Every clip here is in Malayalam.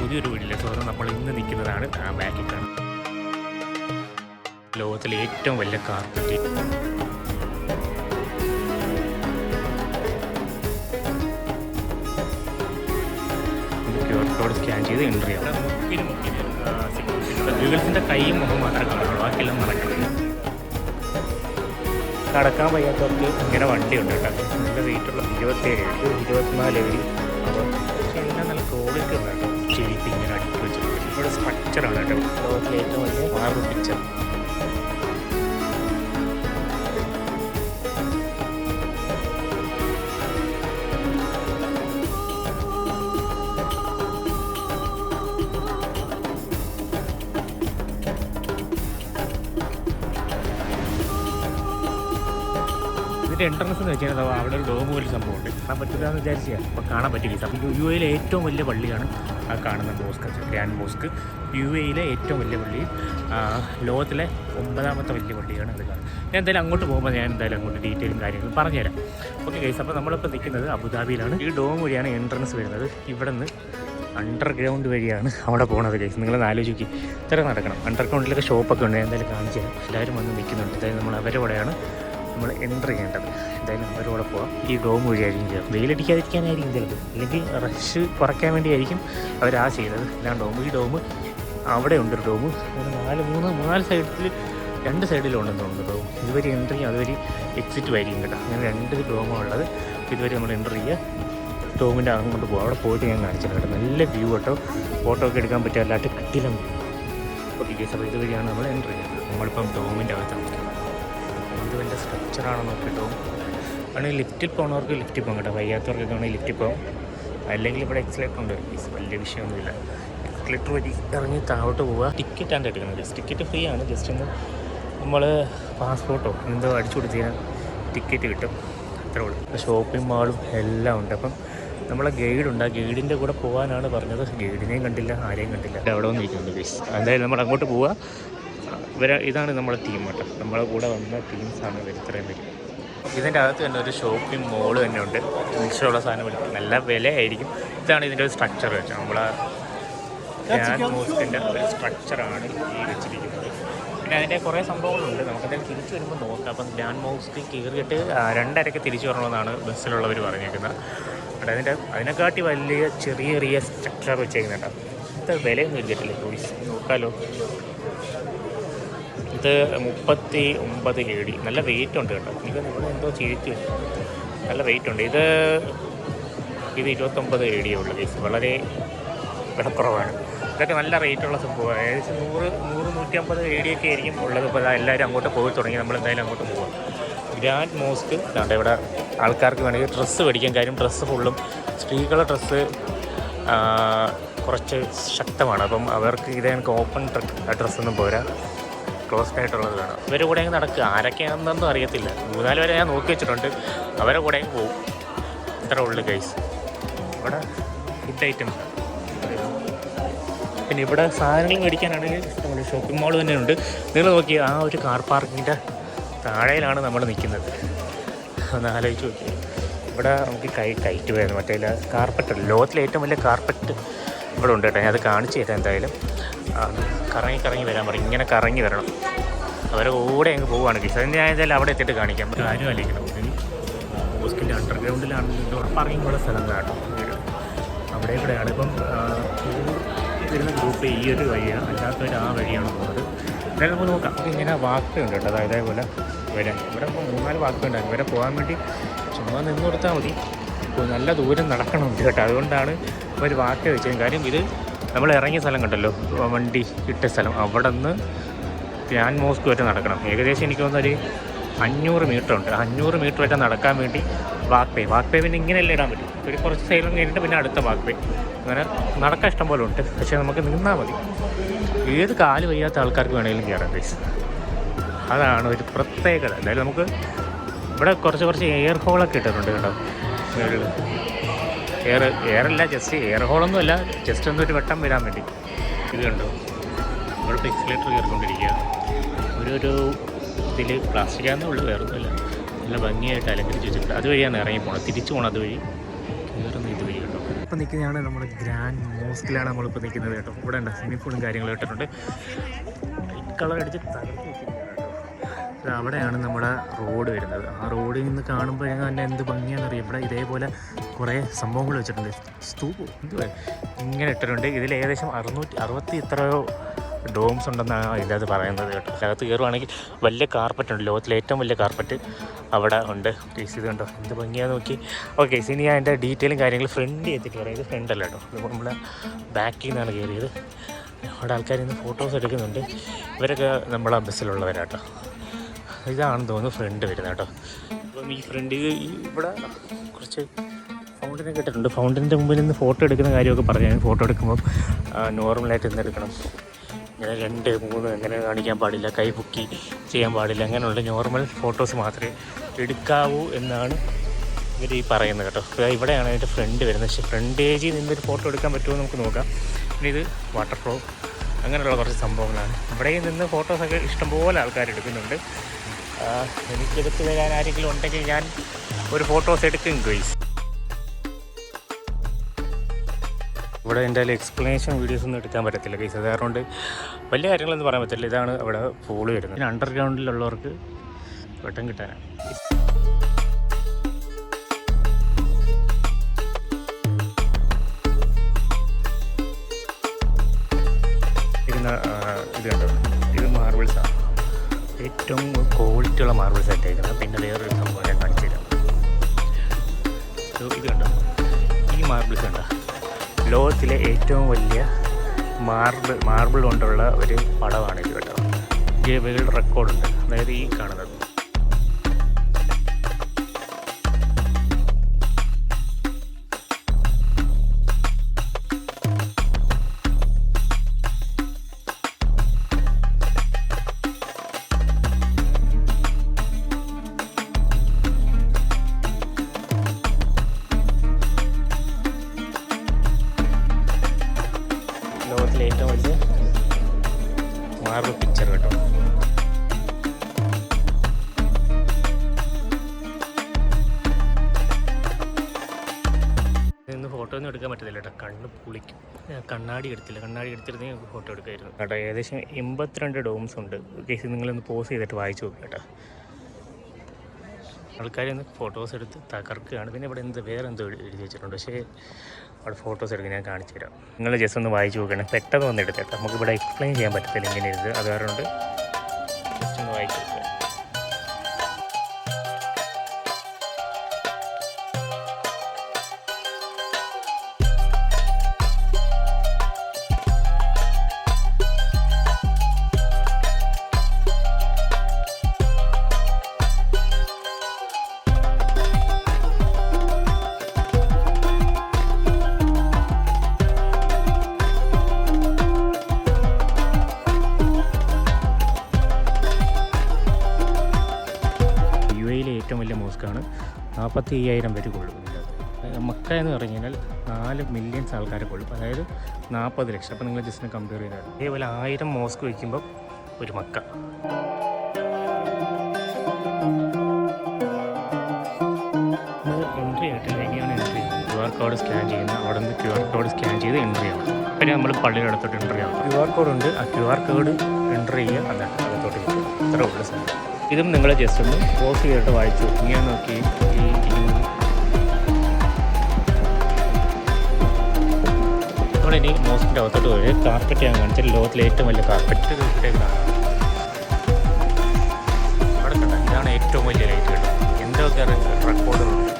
പുതിയൊരു വീട്ടിലെ തുടർന്ന് നമ്മൾ ഇന്ന് നിൽക്കുന്നതാണ് ബാക്കിൽ കാണുന്നത്. ലോകത്തിലെ ഏറ്റവും വലിയ കാർപ്പറ്റ്. ക്യൂആർ സ്കാൻ ചെയ്ത് എൻട്രി ചെയ്യാം. ഗൂഗിൾസിൻ്റെ കൈയും മുഖം മാത്രമേ കാണുള്ളൂ, ബാക്കിയെല്ലാം നടക്കുന്നത്. കടക്കാൻ വയ്യാത്തവർക്ക് ഇങ്ങനെ വണ്ടിയുണ്ട് കേട്ടോ. നല്ല വെയിറ്റുള്ള 27 24 എവരി. പക്ഷേ എല്ലാം നല്ല ക്വാളിറ്റി ഉണ്ട് കേട്ടോ. ചെരുപ്പ് ഇങ്ങനെ അടുക്കി വെച്ചിട്ടുണ്ട്. ഇവിടെ സ്ട്രക്ചറാണ് കേട്ടോ. ലോകത്തിലെ ഏറ്റവും വലിയ മാർബിൾ പിക്ചർ. ഇതിൻ്റെ എൻട്രൻസ് എന്ന് വെച്ച് കഴിഞ്ഞാൽ അവിടെ ഒരു ഡോം പോലെ സംഭവമുണ്ട്. കാണാൻ പറ്റില്ലാന്ന് വിചാരിച്ചാൽ അപ്പോൾ കാണാൻ പറ്റില്ല. അപ്പോൾ UAE ഏറ്റവും വലിയ പള്ളിയാണ് ആ കാണുന്ന മോസ്ക്, ഗ്രാൻഡ് മോസ്ക്. UAE ഏറ്റവും വലിയ പള്ളി, ലോകത്തിലെ 9ാമത്തെ വലിയ പള്ളിയാണ് അത് കാണുന്നത്. ഞാൻ എന്തായാലും അങ്ങോട്ട് പോകുമ്പോൾ ഞാൻ എന്തായാലും അങ്ങോട്ട് ഡീറ്റെയിലും കാര്യങ്ങളും പറഞ്ഞുതരാം. ഓക്കെ ഗൈസ്, അപ്പോൾ നമ്മളിപ്പോൾ നിൽക്കുന്നത് അബുദാബിയിലാണ്. ഈ ഡോം വഴിയാണ് എൻട്രൻസ് വരുന്നത്. ഇവിടെ നിന്ന് അണ്ടർഗ്രൗണ്ട് വഴിയാണ് അവിടെ പോകുന്നത് ഗൈസ്. നിങ്ങളൊന്ന് ആലോചിക്കും, ഇത്ര നടക്കണം. അണ്ടർഗ്രൗണ്ടിലൊക്കെ ഷോപ്പൊക്കെ ഉണ്ട്. എന്തായാലും കാണിച്ചു തരാം. എല്ലാവരും വന്ന് നിൽക്കുന്നുണ്ട്. അതായത് നമ്മൾ അവരുടെ കൂടെയാണ് നമ്മൾ എൻ്റർ ചെയ്യേണ്ടത്. എന്തായാലും അവരോടെ പോകാം. ഈ ഡോം വഴിയായിരിക്കും ചെയ്യുക. വെയിലടിക്കാതിരിക്കാനായിരിക്കും ചിലപ്പോൾ, അല്ലെങ്കിൽ റഷ് കുറയ്ക്കാൻ വേണ്ടിയായിരിക്കും അവർ ചെയ്തത്. ഇതാണ് ഡോം. ഈ ഡോം അവിടെ ഉണ്ടൊരു ഡോം. അങ്ങനെ 4 സൈഡിൽ 2 സൈഡിലും ഉണ്ടെന്ന് തോന്നുന്നു ഡോം. ഇതുവരെ എൻ്റർ ചെയ്യുക, അതുവരെ എക്സിറ്റ് ആയിരിക്കും കേട്ടോ. അങ്ങനെ 2 ഡോമാണ് ഉള്ളത്. ഇതുവരെ നമ്മൾ എൻ്റർ ചെയ്യുക, ഡോമിൻ്റെ അങ്ങോട്ട് പോകും. അവിടെ പോയിട്ട് ഞാൻ കാണിച്ചിട്ടുണ്ട് കേട്ടോ. നല്ല വ്യൂ കേട്ടോ. ഫോട്ടോ ഒക്കെ എടുക്കാൻ പറ്റുക, അല്ലാട്ട് കിട്ടില്ല. ഓക്കെ ഗൈസ്, അപ്പോൾ ഇതുവരെയാണ് നമ്മൾ എൻ്റർ ചെയ്യുന്നത്. നമ്മളിപ്പം ഡോമിൻ്റെ അകത്ത് താമസിക്കുന്നത്. ഇത് വലിയ സ്ട്രക്ചറാണെന്ന് നോക്കിട്ടോ. ആണെങ്കിൽ ലിഫ്റ്റിൽ പോകുന്നവർക്ക് ലിഫ്റ്റിൽ പോകാം കേട്ടോ. വയ്യാത്തവർക്കൊക്കെ ആണെങ്കിൽ ലിഫ്റ്റിൽ പോകും. അല്ലെങ്കിൽ ഇവിടെ എക്സലേറ്റർ ഉണ്ട്. വലിയ വിഷയമൊന്നുമില്ല. എക്സലേറ്റർ വഴി ഇറങ്ങി താഴോട്ട് പോവുക. ടിക്കറ്റാണ് എടുക്കുന്നത്. ടിക്കറ്റ് ഫ്രീ ആണ്. ജസ്റ്റ് ഒന്ന് നമ്മൾ പാസ്പോർട്ടോ എന്തോ അടിച്ചു കൊടുത്ത് കഴിഞ്ഞാൽ ടിക്കറ്റ് കിട്ടും. അത്രേ ഉള്ളൂ. ഷോപ്പിംഗ് മാളും എല്ലാം ഉണ്ട്. അപ്പം നമ്മളെ ഗൈഡുണ്ട്. ആ ഗൈഡിൻ്റെ കൂടെ പോകാനാണ് പറഞ്ഞത്. ഗൈഡിനെയും കണ്ടില്ല, ആരെയും കണ്ടില്ല. അവിടെ വന്നിരിക്കുന്നുണ്ട് ഗൈസ്. എന്തായാലും നമ്മൾ അങ്ങോട്ട് പോവുക. ഇതാണ് നമ്മുടെ ടീം കേട്ടോ. നമ്മളെ കൂടെ വന്ന ടീംസാണ് ഇവർ ഇത്രയും പേര്. ഇതിൻ്റെ അകത്ത് തന്നെ ഒരു ഷോപ്പിംഗ് മോള് തന്നെ ഉണ്ട്. ഇഷ്ടമുള്ള സാധനം എടുക്കും. നല്ല വിലയായിരിക്കും. ഇതാണ് ഇതിൻ്റെ ഒരു സ്ട്രക്ചർ വെച്ചാൽ നമ്മളെ ഗ്രാൻഡ് മോസ്കിൻ്റെ ഒരു സ്ട്രക്ചറാണ് ഈ വെച്ചിരിക്കുന്നത്. പിന്നെ അതിൻ്റെ കുറേ സംഭവങ്ങളുണ്ട്. നമുക്കതിന് തിരിച്ചു വരുമ്പോൾ നോക്കാം. അപ്പം ഗ്രാൻഡ് മോസ്ക് കയറിയിട്ട് 2:30 തിരിച്ചു വരണമെന്നാണ് ബസ്സിലുള്ളവർ പറഞ്ഞേക്കുന്നത്. അതിനെക്കാട്ടി വലിയ ചെറിയ സ്ട്രക്ചർ വെച്ചേക്കുന്നുണ്ട്. ഇത് വിലയൊന്നും ഇരിക്കട്ടില്ലേ പോലീസ് നോക്കാമല്ലോ. ഇത് 39 AD. നല്ല വെയിറ്റ് ഉണ്ട് കേട്ടോ. ഇത് ഇവിടെ എന്തോ ചെയ്തിട്ട് നല്ല വെയിറ്റ് ഉണ്ട്. ഇത് 29 AD ഉള്ള കേസ്. വളരെ വിലക്കുറവാണ്. ഇതൊക്കെ നല്ല റേറ്റുള്ള സംഭവമാണ്. ഏകദേശം 100-150 AD ഒക്കെ ആയിരിക്കും ഉള്ളത്. ഇപ്പോൾ എല്ലാവരും അങ്ങോട്ട് പോയി തുടങ്ങി. നമ്മളെന്തായാലും അങ്ങോട്ട് പോകാം. ഗ്രാൻഡ് മോസ്ക് ഇതാണ്ട്. ഇവിടെ ആൾക്കാർക്ക് വേണമെങ്കിൽ ഡ്രസ്സ് മേടിക്കാൻ. കാര്യം ഡ്രസ്സ് ഫുള്ളും സ്ത്രീകളുടെ ഡ്രസ്സ് കുറച്ച് ശക്തമാണ്. അപ്പം അവർക്ക് ഇതേ എനിക്ക് ഓപ്പൺ ഡ്രസ്സൊന്നും പോരാ, ക്ലോസ്ഡ് ആയിട്ടുള്ളത് വേണം. ഇവരുടെ കൂടെ നടക്കുക. ആരൊക്കെയാണെന്നൊന്നും അറിയത്തില്ല. 3-4 പേരെ ഞാൻ നോക്കി വെച്ചിട്ടുണ്ട്. അവരുടെ കൂടെ പോകും. ഇത്ര ഉള്ളു ഗൈസ്. ഇവിടെ ഫുഡ് ഐറ്റംസ്. പിന്നെ ഇവിടെ സാധനങ്ങൾ മേടിക്കാനാണെങ്കിൽ ഇഷ്ടംപോലെ ഷോപ്പിംഗ് മാൾ തന്നെയുണ്ട്. നിങ്ങൾ നോക്കി ആ ഒരു കാർ പാർക്കിങ്ങിൻ്റെ താഴെയിലാണ് നമ്മൾ നിൽക്കുന്നത്. ഒന്ന് ആലോചിച്ച് നോക്കി. ഇവിടെ നമുക്ക് കയറ്റ് വരുന്നു. മറ്റേ കാർപ്പറ്റ്, ലോകത്തിലെ ഏറ്റവും വലിയ കാർപ്പറ്റ് ഇവിടെ ഉണ്ട് കേട്ടോ. ഞാൻ അത് കാണിച്ചു തരാം. എന്തായാലും കറങ്ങി വരാൻ പറയും. ഇങ്ങനെ കറങ്ങി വരണം. അവരെ കൂടെ അങ്ങ് പോവുകയാണ് ഗൈസ്. അതിന് ഞാൻ എന്തായാലും അവിടെ എത്തിയിട്ട് കാണിക്കാം. കാര്യം അല്ലെങ്കിലും മോസ്കിൻ്റെ അണ്ടർഗ്രൗണ്ടിലാണ് പാർക്കിങ്ങുള്ള സ്ഥലം കേട്ടോ. അവിടെ ഇവിടെയാണ്. ഇപ്പം വരുന്ന ഗ്രൂപ്പ് ഈ ഒരു വഴിയാണ്, അല്ലാത്തവർ ആ വഴിയാണ് പോകുന്നത്. എന്തായാലും നമുക്ക് നോക്കാം. ഇങ്ങനെ വാക്ക് ഉണ്ട് കേട്ടോ. അതായത് അതേപോലെ വരാൻ ഇവിടെ ഇപ്പോൾ 3-4 വാക്ക് ഉണ്ടാകും. ഇവരെ പോകാൻ വേണ്ടി ചുമ്മാ നിന്ന് കൊടുത്താൽ മതി. ഇപ്പോൾ നല്ല ദൂരം നടക്കണമുണ്ട് കേട്ടോ. അതുകൊണ്ടാണ് അവർ വാക്ക് വെച്ചത്. കാര്യം ഇത് നമ്മൾ ഇറങ്ങിയ സ്ഥലം കണ്ടല്ലോ, വണ്ടി ഇട്ട സ്ഥലം, അവിടെ നിന്ന് ഗ്രാൻഡ് മോസ്ക് വരെ നടക്കണം. ഏകദേശം എനിക്ക് തോന്നുന്നൊരു 500 മീറ്റർ ഉണ്ട്. 500 മീറ്റർ വരെ നടക്കാൻ വേണ്ടി വാക്ക് പേ പിന്നെ ഇങ്ങനെയല്ല ഇടാൻ പറ്റും. ഒരു കുറച്ച് സൈഡിൽ കഴിഞ്ഞിട്ട് പിന്നെ അടുത്ത വാക്ക് പേ. അങ്ങനെ നടക്കാൻ ഇഷ്ടം പോലെ ഉണ്ട്. പക്ഷേ നമുക്ക് നിന്നാൽ മതി. ഏത് കാല് വയ്യാത്ത ആൾക്കാർക്ക് വേണമെങ്കിലും കയറാം ഗൈസ്. അതാണ് ഒരു പ്രത്യേകത. എന്തായാലും നമുക്ക് ഇവിടെ കുറച്ച് എയർ ഹോളൊക്കെ ഇട്ടിട്ടുണ്ട് കേട്ടോ. എയറല്ല, ജസ്റ്റ് എയർ ഹോളൊന്നും അല്ല, ജസ്റ്റ് ഒന്നൊരു വെട്ടം വരാൻ വേണ്ടി. ഇത് കണ്ടോ, ഇവിടെ എക്സിലേറ്റർ കയറിക്കൊണ്ടിരിക്കുക. ഒരു ഇതിൽ പ്ലാസ്റ്റിക്കാന്നേ ഉള്ളൂ, വേറൊന്നുമില്ല. നല്ല ഭംഗിയായിട്ട് അലങ്കരിച്ച് വെച്ചിട്ടുണ്ട്. അതുവഴിയാണ് ഇറങ്ങി പോകണം. തിരിച്ചു പോകണം അതുവഴി, കയറുന്ന ഇതുവഴി കേട്ടോ. നമ്മളിപ്പോൾ നിൽക്കുന്നതാണ് നമ്മുടെ ഗ്രാൻഡ് മോസ്കിലാണ് നമ്മളിപ്പോൾ നിൽക്കുന്നത് കേട്ടോ. ഇവിടെ ഉണ്ട് സ്വിമ്മിംഗ് പൂളും കാര്യങ്ങളും ഇട്ടിട്ടുണ്ട്. കളർ അടിച്ച് തകർത്ത് വെച്ചിരിക്കുകയാണ് കേട്ടോ. അവിടെയാണ് നമ്മുടെ റോഡ് വരുന്നത്. ആ റോഡിൽ നിന്ന് കാണുമ്പോൾ തന്നെ എന്ത് ഭംഗിയാണെന്നറിയാം. ഇവിടെ ഇതേപോലെ കുറേ സംഭവങ്ങൾ വെച്ചിട്ടുണ്ട്. സ്തൂപം എന്തുവാ ഇങ്ങനെ ഇട്ടിട്ടുണ്ട്. ഇതിൽ ഏകദേശം 660 എത്രയോ ഡോംസ് ഉണ്ടെന്നാണ് ഇതിൻ്റെ അത് പറയുന്നത് കേട്ടോ. അകത്ത് കയറുവാണെങ്കിൽ വലിയ കാർപ്പറ്റ് ഉണ്ട്, ലോകത്തിലെ ഏറ്റവും വലിയ കാർപ്പറ്റ് അവിടെ ഉണ്ട്. കേസ് ഇത് കണ്ടോ എന്ത് ഭംഗിയാന്ന് നോക്കി. ഓക്കെ, ഇനി ഞാൻ എൻ്റെ ഡീറ്റെയിലും കാര്യങ്ങൾ ഫ്രണ്ട് എത്തിയിട്ട് പറയാം. ഇത് ഫ്രണ്ടല്ല കേട്ടോ, ഇത് നമ്മൾ ബാക്കിൽ നിന്നാണ് കയറിയത്. അവിടെ ആൾക്കാർ ഇന്ന് ഫോട്ടോസ് എടുക്കുന്നുണ്ട്. ഇവരൊക്കെ നമ്മളെ ബസ്സിലുള്ളവരാട്ടോ. ഇതാണെന്ന് തോന്നുന്നു ഫ്രണ്ട് വരുന്നത് കേട്ടോ. അപ്പം ഈ ഫ്രണ്ട് ഇവിടെ കുറച്ച് ഫൗണ്ടനൊക്കെ ഇട്ടിട്ടുണ്ട്. ഫൗണ്ടൻ്റെ മുമ്പിൽ നിന്ന് ഫോട്ടോ എടുക്കുന്ന കാര്യമൊക്കെ പറഞ്ഞു. ഫോട്ടോ എടുക്കുമ്പം നോർമലായിട്ട് ഇന്ന് എടുക്കണം, ഇങ്ങനെ 2, 3 അങ്ങനെ കാണിക്കാൻ പാടില്ല, കൈ പൊക്കി ചെയ്യാൻ പാടില്ല, അങ്ങനെയുള്ള നോർമൽ ഫോട്ടോസ് മാത്രമേ എടുക്കാവൂ എന്നാണ് ഇവർ ഈ പറയുന്നത് കേട്ടോ. ഇവിടെയാണ് അതിൻ്റെ ഫ്രണ്ട് വരുന്നത്. പക്ഷേ ഫ്രണ്ടേജിൽ നിന്നൊരു ഫോട്ടോ എടുക്കാൻ പറ്റുമോ നമുക്ക് നോക്കാം. പിന്നെ ഇത് വാട്ടർ ഫ്ലോ അങ്ങനെയുള്ള കുറച്ച് സംഭവങ്ങളാണ്. ഇവിടെ നിന്ന് ഫോട്ടോസൊക്കെ ഇഷ്ടംപോലെ ആൾക്കാർ എടുക്കുന്നുണ്ട്. എനിക്കെടുത്ത് തരാൻ ആരെങ്കിലും ഉണ്ടെങ്കിൽ ഞാൻ ഒരു ഫോട്ടോസ് എടുക്കും ഗൈസ്. ഇവിടെ എന്തായാലും എക്സ്പ്ലനേഷൻ വീഡിയോസ് ഒന്നും എടുക്കാൻ പറ്റത്തില്ല ഗൈസ്. അത് കാരണം വലിയ കാര്യങ്ങളൊന്നും പറയാൻ പറ്റില്ല. ഇതാണ് അവിടെ പൂള് വരുന്നത്. പിന്നെ അണ്ടർഗ്രൗണ്ടിലുള്ളവർക്ക് വെട്ടം കിട്ടാനാണ്. ഇത് കണ്ടോ, ഇത് മാർബിൾസാണ്. ഏറ്റവും ക്വാളിറ്റി ഉള്ള മാർബിൾസ് ആയിട്ടേക്കുന്നത്. പിന്നെ വേറൊരു സംഭവം ഞാൻ കാണിച്ചു തരാം. ഇത് കണ്ടോ, ഈ മാർബിൾസ് കണ്ടോ, ലോകത്തിലെ ഏറ്റവും വലിയ മാർബിൾ കൊണ്ടുള്ള ഒരു പടമാണിത് കേട്ടോ. വേൾഡ് റെക്കോർഡുണ്ട്. അതായത് ഈ കാണുന്നത്. ലോകത്തിലെ ഏറ്റവും വലിയ മാർബിൾ പിക്ചർ കേട്ടോ. ഇന്ന് ഫോട്ടോ ഒന്നും എടുക്കാൻ പറ്റത്തില്ല കേട്ടോ, കണ്ണ് പുളിക്കും. കണ്ണാടി എടുത്തിരുന്നെങ്കിൽ ഫോട്ടോ എടുക്കുമായിരുന്നു കേട്ടോ. ഏകദേശം 82 ഡോംസ് ഉണ്ട്. കേസ് നിങ്ങളൊന്ന് പോസ് ചെയ്തിട്ട് വായിച്ചു നോക്കുക കേട്ടോ. ആൾക്കാരൊന്ന് ഫോട്ടോസ് എടുത്ത് തകർക്കുകയാണ്. പിന്നെ ഇവിടെ വേറെ എന്തോ എഴുതി വെച്ചിട്ടുണ്ട്. പക്ഷേ അവിടെ ഫോട്ടോസ് എടുക്കാൻ ഞാൻ കാണിച്ചു തരാം. നിങ്ങൾ ജസ്റ്റ് ഒന്ന് വായിച്ച് നോക്കണം. പെട്ടെന്ന് വന്ന് എടുത്തേക്കാം. നമുക്കിവിടെ എക്സ്പ്ലെയിൻ ചെയ്യാൻ പറ്റത്തില്ല ഇങ്ങനെ എഴുതുക. അത് കാരണം ജസ്റ്റ് ഒന്ന് വായിച്ചു നോക്കുക. ഏറ്റവും വലിയ മോസ്കാണ്. 45,000 പേര് കൊള്ളും. മക്ക എന്ന് പറഞ്ഞു കഴിഞ്ഞാൽ 4 മില്യൺ ആൾക്കാരെ കൊള്ളും. അതായത് 40 ലക്ഷം. അപ്പോൾ നിങ്ങൾ ജസ്റ്റ് കമ്പയർ ചെയ്താൽ അതേപോലെ 1000 മോസ്ക് വയ്ക്കുമ്പോൾ ഒരു മക്ക. എൻട്രി ആയിട്ടില്ല. എങ്ങനെയാണ് എൻട്രി? QR കോഡ് സ്കാൻ ചെയ്യുന്നത്. അവിടെ നിന്ന് QR കോഡ് സ്കാൻ ചെയ്ത് എൻട്രി ആവും. പിന്നെ നമ്മൾ പള്ളിയുടെ അടുത്തോട്ട് എൻട്രി ആവും. QR കോഡ് ഉണ്ട്. ആ QR കോഡ് എൻട്രി ചെയ്യുക. അതാണ് അകത്തോട്ട് കിട്ടും. ഇത്ര ഉള്ള സാധനം. ഇതും നിങ്ങൾ ജസ്റ്റ് ഒന്ന് പോസ് ചെയ്തിട്ട് വായിച്ചു. ഇങ്ങനെ നോക്കി നമ്മുടെ ഇനി മോസ്കിൻ്റെ അകത്തോട്ട് പോയി കാർപ്പറ്റ് ഞാൻ കാണിച്ചാൽ ലോകത്തിലെ ഏറ്റവും വലിയ കാർപ്പറ്റ് ഇവിടേക്കാണ്. അവിടെ കണ്ട ഇതാണ് ഏറ്റവും വലിയ ലൈറ്റ് കേട്ടോ. എന്തൊക്കെ റെക്കോർഡുകളുണ്ട്.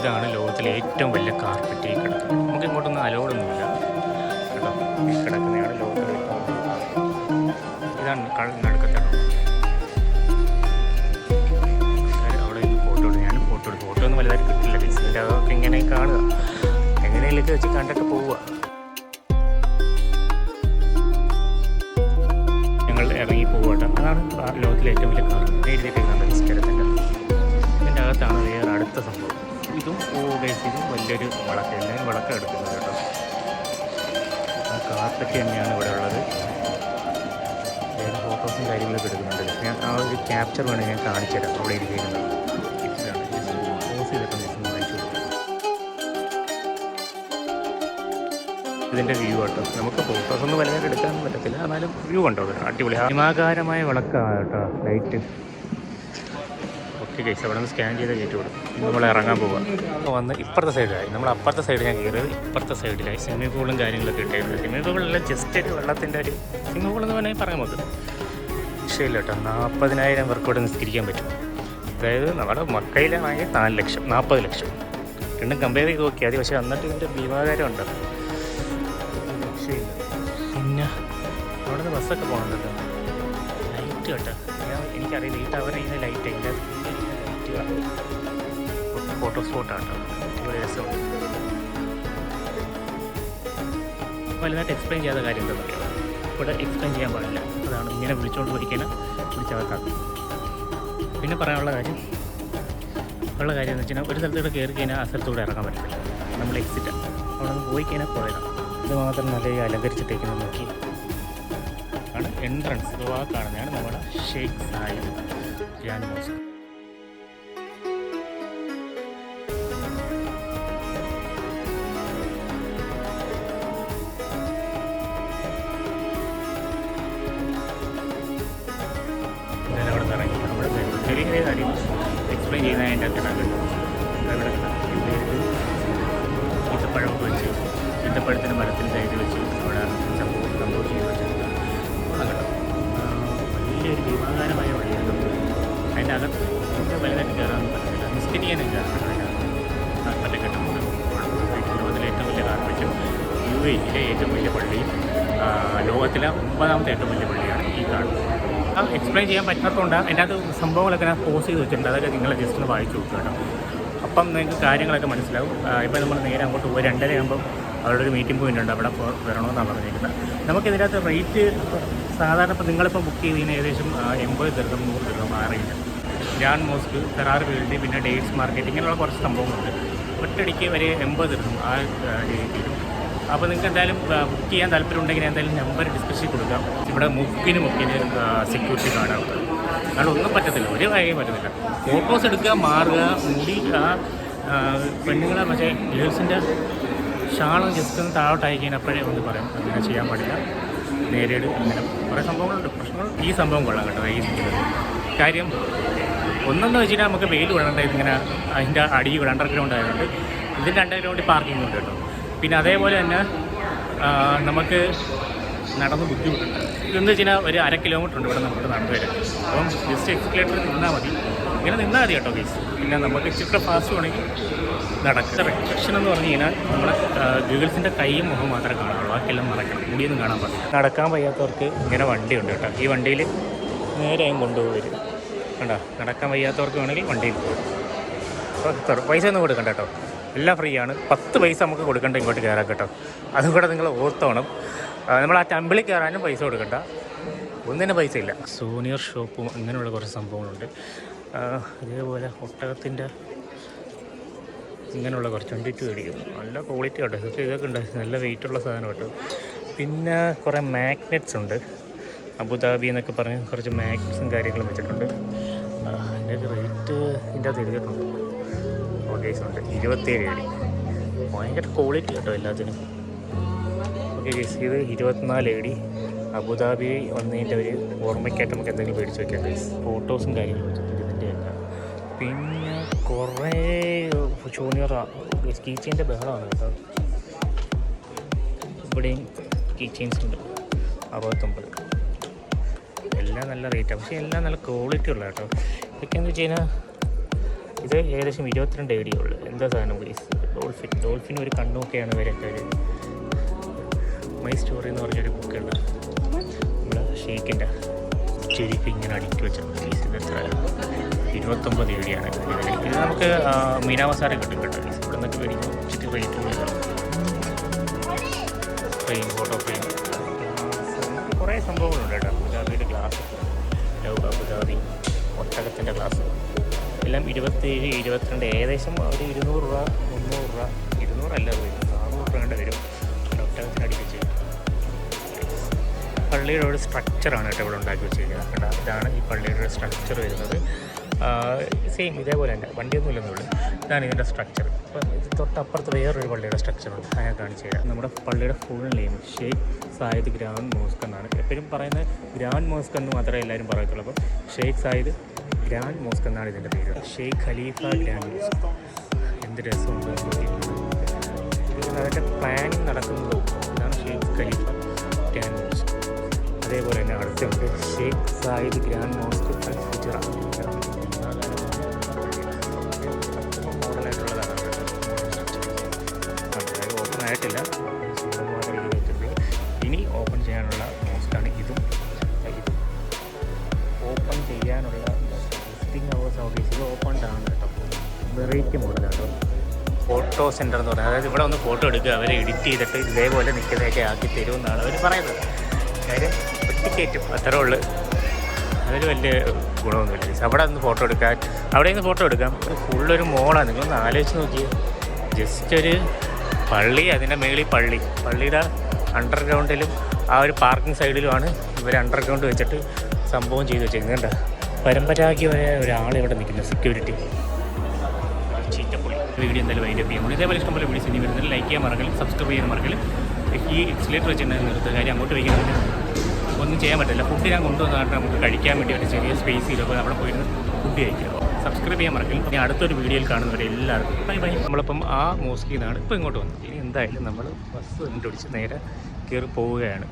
ഇതാണ് ലോകത്തിലെ ഏറ്റവും വലിയ കാർപ്പറ്റ് ഈ കിടക്കുന്നത്. നമുക്ക് ഇങ്ങോട്ടൊന്നും അലോഡൊന്നുമില്ല കേട്ടോ. ഈ കിടക്കുന്നതാണ് ലോകത്തിലെ ഇതാണ് നടുക്കത്താണ്. അവിടെ നിന്ന് ഫോട്ടോ എടുക്കും. ഞാൻ ഫോട്ടോ ഒന്നും വലുതായിട്ട് കിട്ടില്ല. ഡിസ്പ്ലേ അതൊക്കെ ഇങ്ങനെ കാണുക. എങ്ങനെയൊക്കെ വെച്ച് കണ്ടിട്ട് പോവുക. ഞങ്ങൾ ഇറങ്ങി പോകട്ടെ. അതാണ് ലോകത്തിലെ ഏറ്റവും വലിയ കാർ. എഴുതിയിട്ടുണ്ട് നിസ്കാരത്തിൻ്റെ. ഇതിൻ്റെ അകത്താണ് വേറെ അടുത്ത സംഭവം. ഇതും ഇതും വലിയൊരു വിളക്ക്. എല്ലാവരും വിളക്ക് എടുക്കുന്നത് കേട്ടോ. കാർപ്പറ്റ് തന്നെയാണ് ഇവിടെ ഉള്ളത്. ഫോട്ടോസും കാര്യങ്ങളൊക്കെ എടുക്കുന്നുണ്ട്. ഞാൻ ആ ഒരു ക്യാപ്ചർ വേണമെങ്കിൽ ഞാൻ കാണിച്ചു തരാം. അവിടെ ഇരിക്കുന്നത് ഇതാണ്. ഇതിൻ്റെ വ്യൂ കേട്ടോ. നമുക്ക് ഫോട്ടോസൊന്നും വലുതായിട്ട് എടുക്കാൻ പറ്റത്തില്ല, എന്നാലും വ്യൂ കണ്ടോ അടിപൊളി ഹിമാകാരമായ വിളക്കാണ് കേട്ടോ ലൈറ്റ്. ഓക്കെ ഗൈസ്, അവിടെ നിന്ന് സ്കാൻ ചെയ്ത് കയറ്റി വിടും. നമ്മൾ ഇറങ്ങാൻ പോവുക. വന്ന് ഇപ്പുറത്തെ സൈഡിലായി, നമ്മൾ അപ്പുറത്തെ സൈഡ് ഞാൻ കയറിയത് ഇപ്പുറത്തെ സൈഡിലായി. സ്വിമ്മിംഗ് പൂളും കാര്യങ്ങളൊക്കെ ഇട്ടായിരുന്നു. സ്വിമ്മിംഗ് പൂളെല്ലാം ജസ്റ്റ് ഒരു വെള്ളത്തിൻ്റെ ഒരു സ്വിമ്മിംഗ് പൂൾ എന്ന് വേണമെങ്കിൽ പറയാൻ നമുക്ക് വിഷയമില്ല കേട്ടോ. 40,000 പേർക്ക് ഇവിടെ നിസ്കരിക്കാൻ പറ്റും. അതായത് നമ്മുടെ മക്കയിലാണെങ്കിൽ 4 ലക്ഷം 40 ലക്ഷം രണ്ടും കമ്പയർ ചെയ്ത് നോക്കിയാൽ മതി. പക്ഷേ എന്നിട്ട് ഇതിൻ്റെ ഭീമാകാരം ഉണ്ട്, രക്ഷയില്ല. പിന്നെ അവിടെ നിന്ന് ബസ്സൊക്കെ പോകണുണ്ടല്ലോ, ലൈറ്റ് കേട്ടോ. എനിക്കറിയില്ല ഈ ടവർ ചെയ്യുന്ന ലൈറ്റ് അതിൻ്റെ ലൈറ്റുകളാണ്. ഫോട്ടോ സ്പോട്ടാണ് കേട്ടോ, രസമുണ്ട്. വലുതായിട്ട് എക്സ്പ്ലെയിൻ ചെയ്യാത്ത കാര്യം എന്താണെന്ന് അറിയാം, ഇവിടെ എക്സ്പ്ലെയിൻ ചെയ്യാൻ പാടില്ല. അതാണ് ഇങ്ങനെ വിളിച്ചുകൊണ്ട് പഠിക്കാനും വിളിച്ചവർക്കാക്കും. പിന്നെ പറയാനുള്ള കാര്യം എന്ന് വെച്ചാൽ ഒരു സ്ഥലത്തൂടെ കയറി കഴിഞ്ഞാൽ ആ സ്ഥലത്തൂടെ ഇറങ്ങാൻ പറ്റില്ല. നമ്മൾ എക്സിറ്റാണ്, അവിടെ നിന്ന് പോയി കഴിഞ്ഞാൽ പോയതാണ്. ഇത് മാത്രം നല്ല അലങ്കരിച്ചിട്ടേക്കുന്നത് നോക്കി ആണ് എൻട്രൻസ്. ആ കാണുന്നതാണ് നമ്മുടെ ഷെയ്ഖ് സായിദ് ഗ്രാൻഡ് മോസ്ക്. ഞാൻ അവിടെ നിന്ന് ഇറങ്ങി നമ്മുടെ ചെറിയ ചെറിയ കാര്യം എക്സ്പ്ലെയിൻ ചെയ്യുന്ന അതിൻ്റെ അകത്താണ്. ഇവിടെ ഈത്തപ്പഴമൊക്കെ വെച്ച് ഈത്തപ്പഴത്തിൻ്റെ മരത്തിൽ സൈഡ് വെച്ച് അവിടെ കമ്പോസ് ചെയ്ത് വെച്ചിട്ടുണ്ട്. കേട്ടോ വലിയൊരു ഭീമാകാരമായ വഴിയാണ്. അതിൻ്റെ അകത്ത് നമുക്ക് വലുതായിട്ട് കയറാമെന്ന് പറ്റത്തില്ല, നിസ്കരിക്കാനും കയറണം. മറ്റേ കെട്ടുമ്പോൾ ലോകത്തിലെ ഏറ്റവും വലിയ കാർപ്പറ്റും UAE-യിലെ ഏറ്റവും വലിയ പള്ളിയും ലോകത്തിലെ 9ാമത്തെ ഏറ്റവും വലിയ പള്ളിയാണ് ഈ കാണുന്നത്. അത് എക്സ്പ്ലെയിൻ ചെയ്യാൻ പറ്റാത്തതുകൊണ്ട് അതിൻ്റെ അകത്ത് സംഭവങ്ങളൊക്കെ ഞാൻ പോസ്റ്റ് ചെയ്ത് വെച്ചിട്ടുണ്ട്. അതൊക്കെ നിങ്ങൾ ജസ്റ്റ് ഒന്ന് വായിച്ചു നോക്കുക കേട്ടോ. അപ്പം നിങ്ങൾക്ക് കാര്യങ്ങളൊക്കെ മനസ്സിലാവും. ഇപ്പോൾ നമ്മൾ നേരെ അങ്ങോട്ട് പോയി 2:30 ആകുമ്പം അവിടെ ഒരു മീറ്റിംഗ് പോയിന്റ് ഉണ്ട്, അവിടെ വരണമെന്നാണ് പറഞ്ഞിരിക്കുന്നത്. നമുക്കിതിനകത്ത് റേറ്റ് സാധാരണ ഇപ്പോൾ നിങ്ങളിപ്പോൾ ബുക്ക് ചെയ്തതിന് ഏകദേശം 80 ദിർഹം 100 ദിർഹം ആ rate. Grand mosque, Ferrar field, പിന്നെ ഡേറ്റ്സ് മാർക്കറ്റ്, ഇങ്ങനെയുള്ള കുറച്ച് സംഭവങ്ങളുണ്ട്. ഒറ്റയടിക്ക് വരെ 80 ദിർഹം ആ ഡേറ്റ് വരും. അപ്പോൾ നിങ്ങൾക്ക് എന്തായാലും ബുക്ക് ചെയ്യാൻ താല്പര്യം ഉണ്ടെങ്കിൽ എന്തായാലും നമ്പർ ഡിസ്ക്രിപ്ഷനിൽ കൊടുക്കാം. ഇവിടെ മുക്കിന് സെക്യൂരിറ്റി കാണാറുണ്ട്. കാരണം ഒന്നും പറ്റത്തില്ല, ഒരു കാര്യം പറ്റത്തില്ല. ഫോട്ടോസ് എടുക്കുക, മാറുക, മുടി പെണ്ണുങ്ങളെ മറ്റേ ഗേൾസിൻ്റെ ഷാളും ജസ്റ്റ് ഒന്ന് താഴോട്ടായി കഴിഞ്ഞാൽ അപ്പോഴേ ഒന്ന് പറയാം അങ്ങനെ ചെയ്യാൻ പാടില്ല. നേരിട് അങ്ങനെ കുറേ സംഭവങ്ങളുണ്ട്, പ്രശ്നങ്ങൾ. ഈ സംഭവം കൊള്ളാം കേട്ടോ. ഈ കാര്യം ഒന്നെന്ന് വെച്ച് കഴിഞ്ഞാൽ നമുക്ക് വെയിൽ വിടേണ്ട ഇതിങ്ങനെ അതിൻ്റെ അടിയിൽ അണ്ടർഗ്രൗണ്ട് ആയതുകൊണ്ട് ഇതിൻ്റെ അണ്ടർഗ്രൗണ്ടിൽ പാർക്കിംഗ് ഉണ്ട് കേട്ടോ. പിന്നെ അതേപോലെ തന്നെ നമുക്ക് നടന്ന് ബുദ്ധിമുട്ടുണ്ട്. ഇതെന്ന് വെച്ച് കഴിഞ്ഞാൽ ഒരു 1/2 കിലോമീറ്റർ ഉണ്ട് ഇവിടെ നമുക്ക് നടന്നു വരാം. അപ്പം ജസ്റ്റ് എക്സ്കലേറ്ററിൽ നിന്നാൽ മതി, ഇങ്ങനെ നിന്നാൽ മതി കേട്ടോ ഗൈസ്. പിന്നെ നമുക്ക് ഇച്ചിരി ഫാസ്റ്റ് വേണമെങ്കിൽ നടക്കുക. റെസ്ട്രിക്ഷൻ എന്ന് പറഞ്ഞു കഴിഞ്ഞാൽ നമ്മളെ ഗേൾസിൻ്റെ കൈയും മുഖം മാത്രമേ കാണാറുള്ളൂ, ബാക്കിയെല്ലാം നടക്കണം, മുടിയൊന്നും കാണാൻ പാടില്ല. നടക്കാൻ വയ്യാത്തവർക്ക് ഇങ്ങനെ വണ്ടിയുണ്ട് കേട്ടോ. ഈ വണ്ടിയിൽ നേരെയും കൊണ്ടുപോകും കണ്ടോ. നടക്കാൻ വയ്യാത്തവർക്ക് വേണമെങ്കിൽ വണ്ടിയിൽ പോകും. അപ്പോൾ പൈസ ഒന്നും കൊടുക്കണ്ട കേട്ടോ, എല്ലാം ഫ്രീ ആണ്. 10 പൈസ നമുക്ക് കൊടുക്കേണ്ട ഇങ്ങോട്ട് കയറാൻ കേട്ടോ. അതും കൂടെ നിങ്ങൾ ഓർത്തോണം. നമ്മൾ ആ ടെമ്പിളിൽ കയറാനും പൈസ കൊടുക്കണ്ട, ഒന്നിനും പൈസ ഇല്ല. സോനിയർ ഷോപ്പും അങ്ങനെയുള്ള കുറച്ച് സംഭവങ്ങളുണ്ട്. അതേപോലെ ഒട്ടകത്തിൻ്റെ ഇങ്ങനെയുള്ള കുറച്ച് 22 അടിക്കും നല്ല ക്വാളിറ്റി കേട്ടോ. ഇതൊക്കെ ഉണ്ട്, നല്ല വെയിറ്റുള്ള സാധനം കേട്ടോ. പിന്നെ കുറേ മാഗ്നറ്റ്സ് ഉണ്ട്, അബുദാബി എന്നൊക്കെ പറഞ്ഞ് കുറച്ച് മാഗ്നറ്റ്സും കാര്യങ്ങളും വെച്ചിട്ടുണ്ട്. അതിൻ്റെ റേറ്റ് ഇതിൻ്റെ അകത്ത് എഴുതിയിട്ടുണ്ട്. ഉണ്ട് 27 അടി, ഭയങ്കര ക്വാളിറ്റി കേട്ടോ എല്ലാത്തിനും. ഓക്കെ ഗൈസ്, ഇത് 24 അടി അബുദാബി വന്നതിൻ്റെ ഒരു ഓർമ്മയ്ക്കായിട്ട് നമുക്ക് എന്തെങ്കിലും മേടിച്ച് വയ്ക്കാം ഗൈസ്. ഫോട്ടോസും കാര്യങ്ങളും വെച്ചിട്ടുണ്ട് ഇതിൻ്റെയൊക്കെ. പിന്നെ കുറേ ജൂനിയർ കീ ചെയിൻ്റെ ബഹളമാണ് കേട്ടോ. ഇവിടെയും കീ ചെയിൻസ് ഉണ്ട് 69. എല്ലാം നല്ല റേറ്റാണ്, പക്ഷേ എല്ലാം നല്ല ക്വാളിറ്റി ഉള്ള കേട്ടോ. ഇതൊക്കെയെന്ന് വെച്ച് കഴിഞ്ഞാൽ ഇത് ഏകദേശം 22 അടിയേ ഉള്ളൂ. എന്താ സാധനം ഗൈസ്, ഡോൾഫിൻ ഒരു കണ്ണൊക്കെയാണ് വരൊക്കെ. ഒരു മൈ സ്റ്റോറി എന്ന് പറഞ്ഞൊരു ബുക്കുണ്ട് നമ്മുടെ ഷെയ്ഖിൻ്റെ. ശരിക്കും ഇങ്ങനെ അടുക്കി വെച്ചിട്ടുണ്ട് ഗൈസ്. ഇത് എത്ര 29 അടിയാണ് ഇത്. നമുക്ക് മീനാമസാരെ കിട്ടും കേട്ടോ ഗൈസ്. ഇവിടെ നിന്നൊക്കെ മേടിക്കും, ഇച്ചിരി റേറ്റ് കൂടുതലാണ്. ഫ്രെയിം, ഫോട്ടോ ഫ്രെയിം, കുറേ സംഭവങ്ങളുണ്ട് കേട്ടോ. അബുദാബിയുടെ ഗ്ലാസ്, അബുദാബി ഒട്ടകത്തിൻ്റെ ഗ്ലാസ് എല്ലാം 27, 22, ഏകദേശം ഒരു 200 രൂപ 300 രൂപ 200 അല്ല 400 രൂപ വേണ്ട വരും ഒട്ടകത്തിന് അടിപ്പിച്ച്. പള്ളിയുടെ ഒരു സ്ട്രക്ചറാണ് കേട്ടോ ഇവിടെ ഉണ്ടാക്കി വെച്ചിരിക്കുന്നത് കേട്ടോ. ഇതാണ് ഈ പള്ളിയുടെ സ്ട്രക്ചർ വരുന്നത്. സെയിം ഇതേപോലെ തന്നെ, വണ്ടിയൊന്നും ഇല്ലെന്നുള്ളൂ. ഇതാണ് ഇതിൻ്റെ സ്ട്രക്ചർ. അപ്പം ഇത് തൊട്ടപ്പുറത്ത് വേറൊരു പള്ളിയുടെ സ്ട്രക്ചറുണ്ട്, അത് ഞാൻ കാണിച്ചു തരാം. നമ്മുടെ പള്ളിയുടെ full name Sheikh Zayed grand mosque എന്നാണ്. എപ്പോഴും പറയുന്നത് ഗ്രാൻഡ് മോസ്ക് എന്ന് മാത്രമേ എല്ലാവരും പറയത്തുള്ളൂ. അപ്പോൾ ഷെയ്ഖ് സായിദ് ഗ്രാൻഡ് മോസ്ക് എന്നാണ് ഇതിൻ്റെ പേര്. ഷെയ്ഖ് ഖലീഫ ഗ്രാൻഡ് മോസ്ക്. എന്ത് രസമുണ്ട്. അതിൻ്റെ പ്ലാനിങ് നടക്കുന്നതും ഇതാണ് ഷെയ്ഖ് ഖലീഫ ഗ്രാൻഡ് മോസ്ക്. അതേപോലെ തന്നെ അടുത്തുണ്ട് ഷെയ്ഖ് സായിദ് ഗ്രാൻഡ് മോസ്ക് അൽ ഫുജറ. മോഡലായിട്ടുള്ളതാണ്. അതായത് ഓപ്പൺ ആയിട്ടില്ല, ഇനി ഓപ്പൺ ചെയ്യാനുള്ള മോസ്കാണ് ഇതും. ഓപ്പൺ ചെയ്യാനുള്ള വിസിറ്റിംഗ് അവേഴ്സ് ഓഫീസിൽ ഓപ്പൺ ആണ് കേട്ടോ. വെറൈറ്റി മോഡലാണ്. ഫോട്ടോ സെൻറ്റർ എന്ന് പറയുന്നത്, അതായത് ഇവിടെ ഒന്ന് ഫോട്ടോ എടുക്കുക, അവരെ എഡിറ്റ് ചെയ്തിട്ട് ഇതേപോലെ നിൽക്കുന്നതൊക്കെ ആക്കി തരുമെന്നാണ് അവർ പറയുന്നത്. കാര്യം ഒറ്റിക്കയറ്റും, അത്രേ ഉള്ളൂ. അതൊരു വലിയ ഗുണമൊന്നുമില്ല. അവിടെ നിന്ന് ഫോട്ടോ എടുക്കാൻ, അവിടെ നിന്ന് ഫോട്ടോ എടുക്കാം. ഫുള്ളൊരു മോളാണ്. നിങ്ങളൊന്ന് ആലോചിച്ച് നോക്കിയേ. ജസ്റ്റ് ഒരു പള്ളി, അതിൻ്റെ മേളിൽ പള്ളിയുടെ അണ്ടർഗ്രൗണ്ടിലും ആ ഒരു പാർക്കിംഗ് സൈഡിലുമാണ് ഇവർ അണ്ടർഗ്രൗണ്ട് വെച്ചിട്ട് സംഭവം ചെയ്ത് വെച്ചേക്കുന്നത്. കണ്ടോ, പരമ്പരാഗതമായ ഒരാൾ ഇവിടെ നിൽക്കുന്നത്, സെക്യൂരിറ്റി. ചീറ്റപ്പുള്ളി. വീഡിയോ എന്തായാലും വൈൻഡപ്പ് ചെയ്യാൻ പോകുന്നത്. ഇതേപോലെ ഇഷ്ടംപോലെ വീഡിയോസ് ഇനി വരുന്നത്. ലൈക്ക് ചെയ്യാൻ മറക്കലും സബ്സ്ക്രൈബ് ചെയ്യാൻ മറക്കലും. ഈ എക്സിലേറ്റർ വെച്ചിട്ടുണ്ടെങ്കിൽ നിർത്തുക. കാര്യം അങ്ങോട്ട് വയ്ക്കാൻ ഒന്നും ചെയ്യാൻ പറ്റില്ല. ഫുഡ് ഞാൻ കൊണ്ടുവന്നിട്ട് നമുക്ക് കഴിക്കാൻ വേണ്ടി ഒരു ചെറിയ സ്പേസ് ചെയ്തപ്പോൾ അവിടെ പോയിരുന്ന് ഫുഡ് കഴിക്കുക. സബ്സ്ക്രൈബ് ചെയ്യാൻ മറക്കലും. ഇനി അടുത്തൊരു വീഡിയോയിൽ കാണുന്നവരെ എല്ലാവർക്കും ബൈ ബൈ. നമ്മളിപ്പം ആ മോസ്കിൽ നിന്നാണ് ഇപ്പോൾ ഇങ്ങോട്ട് വന്നത്. ഇനി എന്തായാലും നമ്മൾ ബസ് കണ്ടുപിടിച്ച് നേരെ കയറി പോവുകയാണ്.